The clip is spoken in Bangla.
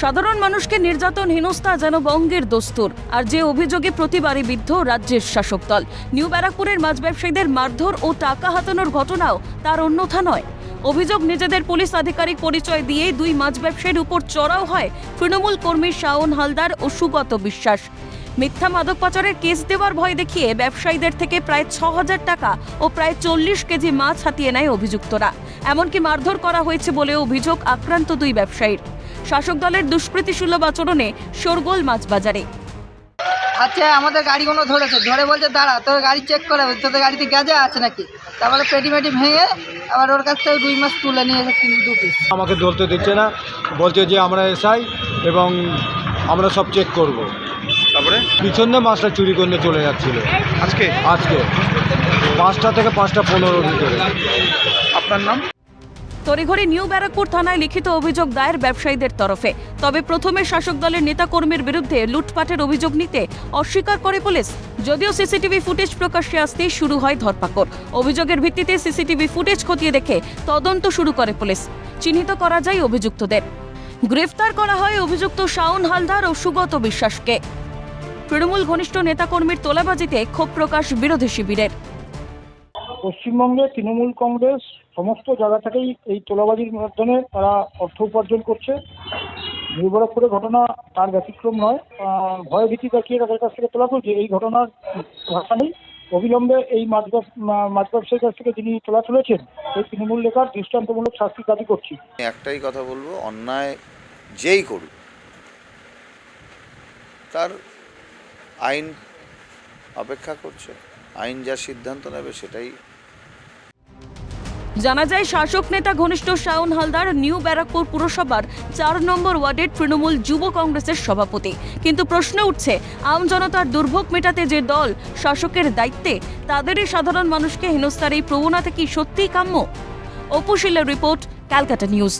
সাধারণ মানুষকে নির্যাতন হেনস্থা যেন বঙ্গের দস্তুর। আর যে অভিযোগে প্রতিবারই বিদ্ধ রাজ্যের শাসক দল। নিউ ব্যারাকপুরের মাছ ব্যবসায়ীদের মারধর ও টাকা হাতানোর ঘটনাও তার অন্যথা নয়। অভিযোগ, নিজেদের পুলিশ আধিকারিক পরিচয় দিয়ে দুই মাছ ব্যবসায়ীর উপর চড়াও হয় তৃণমূল কর্মী শাওন হালদার ও সুগত বিশ্বাস। মিথ্যা মাদক পাচারের কেস দেওয়ার ভয় দেখিয়ে ব্যবসায়ীদের থেকে প্রায় 6,000 টাকা ও প্রায় 40 কেজি মাছ হাতিয়ে নেয় অভিযুক্তরা। এমনকি মারধর করা হয়েছে বলে অভিযোগ আক্রান্ত দুই ব্যবসায়ীর। শাসক দলের দুষ্কৃতিসুলভ আচরণে শোরগোল মাছ বাজারে। আচ্ছা, আমাদের গাড়িগুলো ধরে বলছে দাঁড়া, তোর গাড়ি চেক করে, তোদের গাড়িতে গ্যাজা আছে নাকি। তারপরে পেটি ভেঙে আবার ওর কাছ থেকে 2 মাস তুলে নিয়েছে, 2 পিস। আমাকে ধরতে দিচ্ছে না, বলছে যে আমরা এসআই এবং আমরা সব চেক করব। তারপরে পিছনে মাছটা চুরি করে চলে যাচ্ছিল। আজকে 5টা থেকে 5:15 ভিতরে। আপনার নাম? তড়িঘড়ি নিউ ব্যারাকপুর থানায় লিখিত অভিযোগ দায়ের ব্যবসায়ীদের তরফে। তবে প্রথমে শাসক দলের নেতাকর্মীর বিরুদ্ধে লুটপাটের অভিযোগ নিতে অস্বীকার করে পুলিশ। যদিও সিসিটিভি ফুটেজ প্রকাশ্যে আসতেই শুরু হয় ধরপাকড়। অভিযোগের ভিত্তিতে সিসিটিভি ফুটেজ খতিয়ে দেখে তদন্ত শুরু করে পুলিশ। চিহ্নিত করা যায় অভিযুক্তদের। গ্রেফতার করা হয় অভিযুক্ত শাওন হালদার ও সুগত বিশ্বাসকে। তৃণমূল ঘনিষ্ঠ নেতাকর্মীর তোলাবাজিতে ক্ষোভ প্রকাশ বিরোধী শিবিরের। পশ্চিমবঙ্গে তৃণমূল কংগ্রেস সমস্ত জায়গা থেকেই এই তোলাবাজির মাধ্যমে তারা অর্থ উপার্জন করছে। নিউ ব্যারাকপুরের ঘটনা তার ব্যতিক্রম নয়। ভয় ভীতি দেখিয়ে তাদের কাছ থেকে তোলা তুলছে, এই ঘটনার ভাষা নেই। অবিলম্বে এই মাছ ব্যবসায়ীর কাছ থেকে যিনি তোলা তুলেছেন এই তৃণমূল নেতার দৃষ্টান্তমূলক শাস্তি দাবি করছি। একটাই কথা বলবো, অন্যায় যেই করুক তার আইন অপেক্ষা করছে, আইন যা সিদ্ধান্ত নেবে সেটাই। জানা যায়, শাসক নেতা ঘনিষ্ঠ শাওন হালদার নিউ ব্যারাকপুর পুরসভার 4 নম্বর ওয়ার্ডের তৃণমূল যুব কংগ্রেসের সভাপতি। কিন্তু প্রশ্ন উঠছে, আম জনতার দুর্ভোগ মেটাতে যে দল শাসকের দায়িত্বে, তাদেরই সাধারণ মানুষকে হেনস্থার এই প্রবণতা কি সত্যিই কাম্য? অপু শীলের রিপোর্ট, ক্যালকাটা নিউজ।